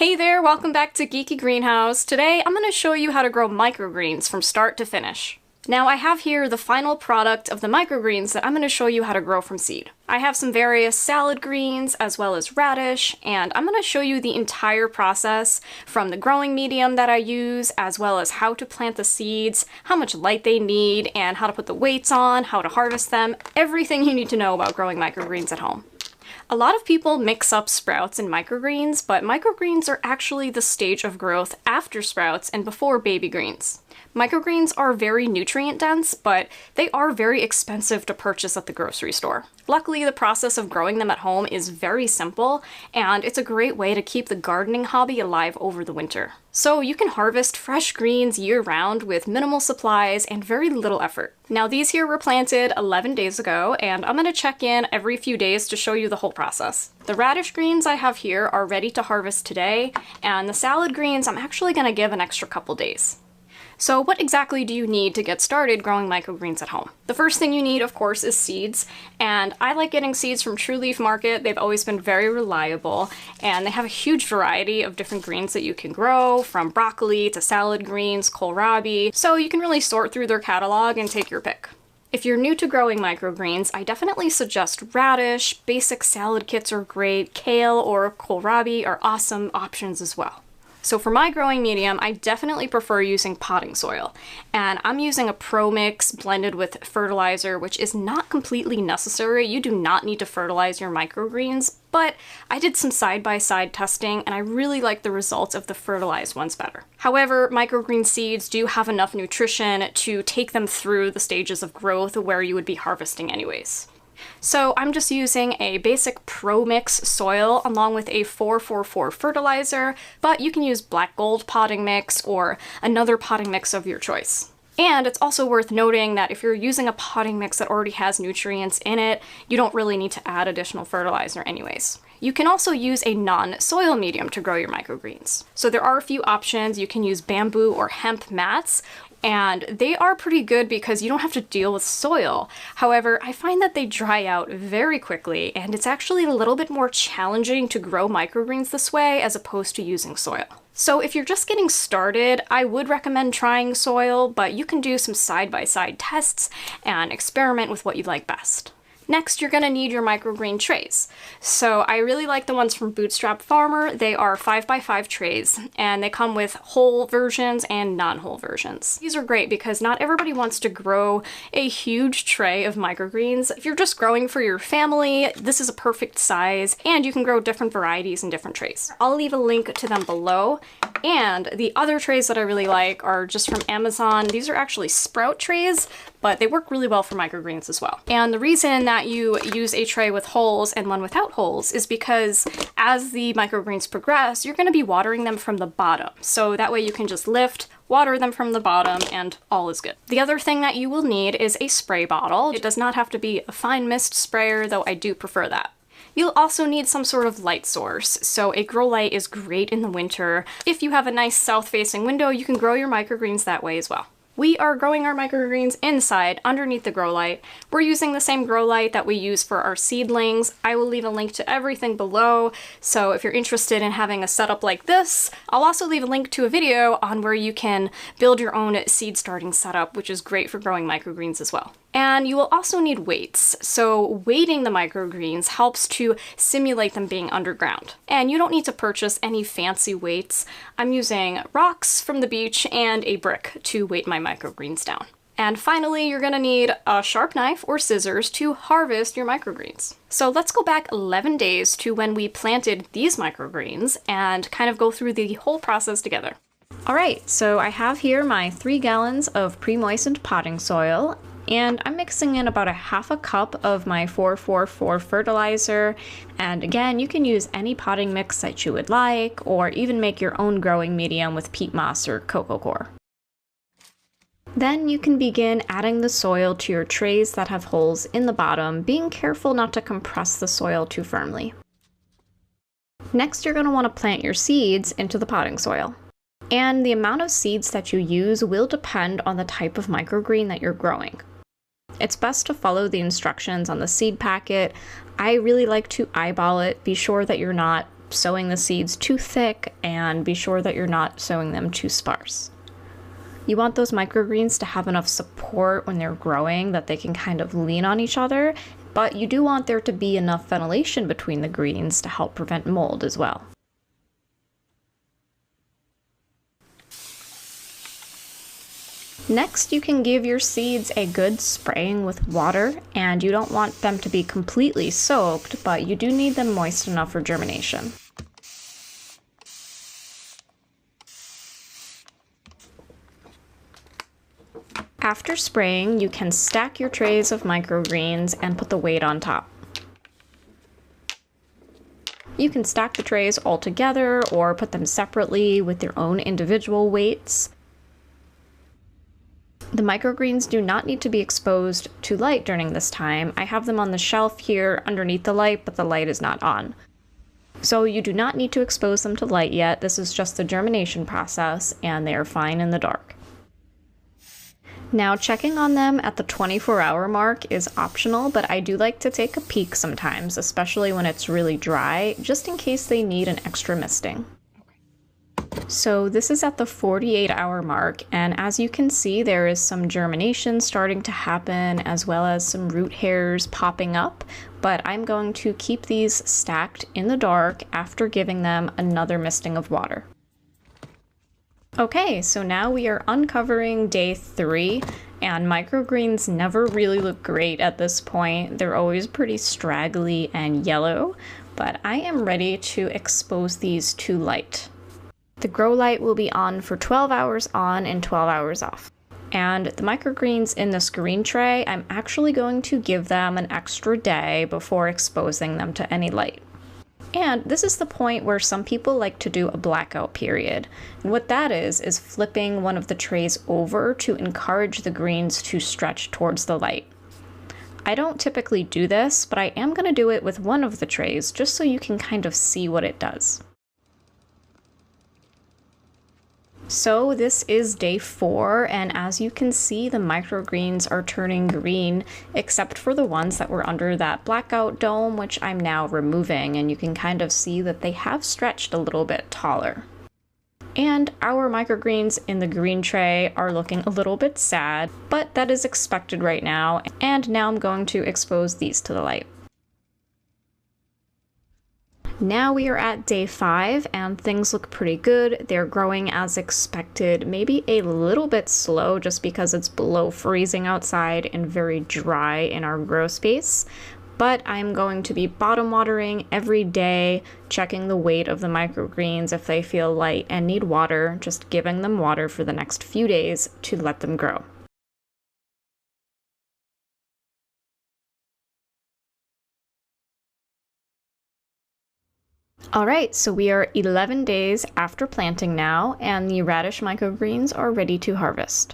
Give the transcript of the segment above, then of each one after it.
Hey there, welcome back to Geeky Greenhouse. Today I'm going to show you how to grow microgreens from start to finish. Now I have here the final product of the microgreens that I'm going to show you how to grow from seed. I have some various salad greens as well as radish, and I'm going to show you the entire process from the growing medium that I use, as well as how to plant the seeds, how much light they need, and how to put the weights on, how to harvest them, everything you need to know about growing microgreens at home. A lot of people mix up sprouts and microgreens, but microgreens are actually the stage of growth after sprouts and before baby greens. Microgreens are very nutrient dense, but they are very expensive to purchase at the grocery store. Luckily, the process of growing them at home is very simple, and it's a great way to keep the gardening hobby alive over the winter. So you can harvest fresh greens year-round with minimal supplies and very little effort. Now these here were planted 11 days ago, and I'm going to check in every few days to show you the whole process. The radish greens I have here are ready to harvest today, and the salad greens I'm actually going to give an extra couple days. So what exactly do you need to get started growing microgreens at home? The first thing you need, of course, is seeds, and I like getting seeds from True Leaf Market. They've always been very reliable, and they have a huge variety of different greens that you can grow, from broccoli to salad greens, kohlrabi, so you can really sort through their catalog and take your pick. If you're new to growing microgreens, I definitely suggest radish, basic salad kits are great, kale or kohlrabi are awesome options as well. So for my growing medium, I definitely prefer using potting soil, and I'm using a pro mix blended with fertilizer, which is not completely necessary. You do not need to fertilize your microgreens, but I did some side-by-side testing and I really like the results of the fertilized ones better. However, microgreen seeds do have enough nutrition to take them through the stages of growth where you would be harvesting anyways. So I'm just using a basic Pro Mix soil along with a 4-4-4 fertilizer, but you can use Black Gold potting mix or another potting mix of your choice. And it's also worth noting that if you're using a potting mix that already has nutrients in it, you don't really need to add additional fertilizer anyways. You can also use a non-soil medium to grow your microgreens. So there are a few options. You can use bamboo or hemp mats, and they are pretty good because you don't have to deal with soil. However, I find that they dry out very quickly, and it's actually a little bit more challenging to grow microgreens this way as opposed to using soil. So if you're just getting started, I would recommend trying soil, but you can do some side-by-side tests and experiment with what you like best. Next, you're going to need your microgreen trays. So I really like the ones from Bootstrap Farmer. They are 5x5 trays, and they come with whole versions and non-whole versions. These are great because not everybody wants to grow a huge tray of microgreens. If you're just growing for your family, this is a perfect size, and you can grow different varieties in different trays. I'll leave a link to them below. And the other trays that I really like are just from Amazon. These are actually sprout trays, but they work really well for microgreens as well. And the reason that you use a tray with holes and one without holes is because as the microgreens progress, you're going to be watering them from the bottom. So that way you can just lift, water them from the bottom, and all is good. The other thing that you will need is a spray bottle. It does not have to be a fine mist sprayer, though I do prefer that. You'll also need some sort of light source, so a grow light is great in the winter. If you have a nice south-facing window, you can grow your microgreens that way as well. We are growing our microgreens inside, underneath the grow light. We're using the same grow light that we use for our seedlings. I will leave a link to everything below, so if you're interested in having a setup like this, I'll also leave a link to a video on where you can build your own seed starting setup, which is great for growing microgreens as well. And you will also need weights. So weighting the microgreens helps to simulate them being underground. And you don't need to purchase any fancy weights. I'm using rocks from the beach and a brick to weight my microgreens down. And finally, you're gonna need a sharp knife or scissors to harvest your microgreens. So let's go back 11 days to when we planted these microgreens and kind of go through the whole process together. All right, so I have here my 3 gallons of pre-moistened potting soil, and I'm mixing in about a half a cup of my 4-4-4 fertilizer. And again, you can use any potting mix that you would like, or even make your own growing medium with peat moss or coco coir. Then you can begin adding the soil to your trays that have holes in the bottom, being careful not to compress the soil too firmly. Next, you're going to want to plant your seeds into the potting soil. And the amount of seeds that you use will depend on the type of microgreen that you're growing. It's best to follow the instructions on the seed packet. I really like to eyeball it, be sure that you're not sowing the seeds too thick, and be sure that you're not sowing them too sparse. You want those microgreens to have enough support when they're growing that they can kind of lean on each other, but you do want there to be enough ventilation between the greens to help prevent mold as well. Next, you can give your seeds a good spraying with water, and you don't want them to be completely soaked, but you do need them moist enough for germination. After spraying, you can stack your trays of microgreens and put the weight on top. You can stack the trays all together or put them separately with their own individual weights. The microgreens do not need to be exposed to light during this time. I have them on the shelf here underneath the light, but the light is not on. So you do not need to expose them to light yet. This is just the germination process, and they are fine in the dark. Now, checking on them at the 24-hour mark is optional, but I do like to take a peek sometimes, especially when it's really dry, just in case they need an extra misting. So this is at the 48-hour mark, and as you can see, there is some germination starting to happen, as well as some root hairs popping up, but I'm going to keep these stacked in the dark after giving them another misting of water. Okay, so now we are uncovering day 3, and microgreens never really look great at this point. They're always pretty straggly and yellow, but I am ready to expose these to light. The grow light will be on for 12 hours on and 12 hours off. And the microgreens in this green tray, I'm actually going to give them an extra day before exposing them to any light. And this is the point where some people like to do a blackout period. And what that is flipping one of the trays over to encourage the greens to stretch towards the light. I don't typically do this, but I am going to do it with one of the trays just so you can kind of see what it does. So this is day 4, and as you can see, the microgreens are turning green, except for the ones that were under that blackout dome, which I'm now removing, and you can kind of see that they have stretched a little bit taller. And our microgreens in the green tray are looking a little bit sad, but that is expected right now, and now I'm going to expose these to the light. Now we are at day 5 and things look pretty good. They're growing as expected, maybe a little bit slow just because it's below freezing outside and very dry in our grow space. But I'm going to be bottom watering every day, checking the weight of the microgreens if they feel light and need water, just giving them water for the next few days to let them grow. Alright, so we are 11 days after planting now, and the radish microgreens are ready to harvest.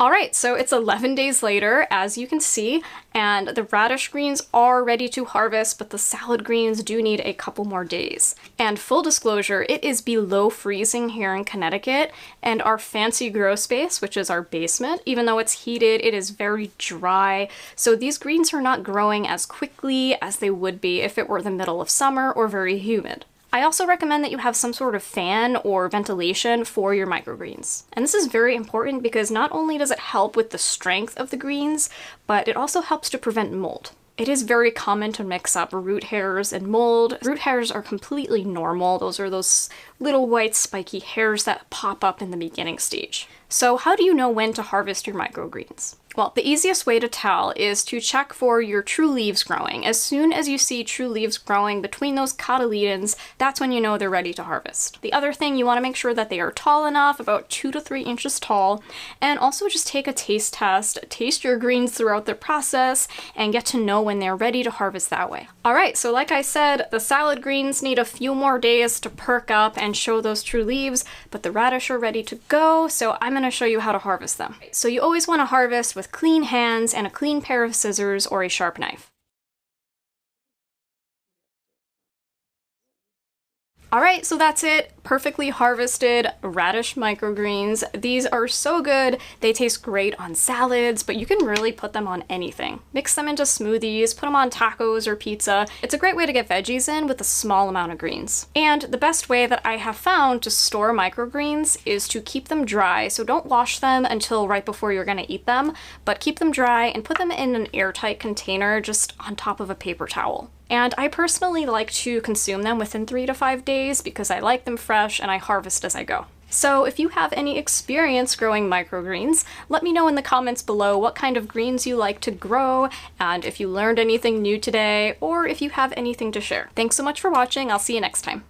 Alright, so it's 11 days later, as you can see, and the radish greens are ready to harvest, but the salad greens do need a couple more days. And full disclosure, it is below freezing here in Connecticut, and our fancy grow space, which is our basement, even though it's heated, it is very dry, so these greens are not growing as quickly as they would be if it were the middle of summer or very humid. I also recommend that you have some sort of fan or ventilation for your microgreens. And this is very important because not only does it help with the strength of the greens, but it also helps to prevent mold. It is very common to mix up root hairs and mold. Root hairs are completely normal. Those are those little white spiky hairs that pop up in the beginning stage. So how do you know when to harvest your microgreens? Well, the easiest way to tell is to check for your true leaves growing. As soon as you see true leaves growing between those cotyledons, that's when you know they're ready to harvest. The other thing, you want to make sure that they are tall enough, about 2 to 3 inches tall, and also just take a taste test, taste your greens throughout the process, and get to know when they're ready to harvest that way. Alright, so like I said, the salad greens need a few more days to perk up and show those true leaves, but the radish are ready to go, so I'm going to show you how to harvest them. So you always want to harvest with clean hands and a clean pair of scissors or a sharp knife. Alright, so that's it. perfectly harvested radish microgreens. These are so good. They taste great on salads, but you can really put them on anything. Mix them into smoothies, put them on tacos or pizza. It's a great way to get veggies in with a small amount of greens. And the best way that I have found to store microgreens is to keep them dry. So don't wash them until right before you're gonna eat them, but keep them dry and put them in an airtight container just on top of a paper towel. And I personally like to consume them within 3 to 5 days because I like them fresh and I harvest as I go. So if you have any experience growing microgreens, let me know in the comments below what kind of greens you like to grow, and if you learned anything new today, or if you have anything to share. Thanks so much for watching. I'll see you next time.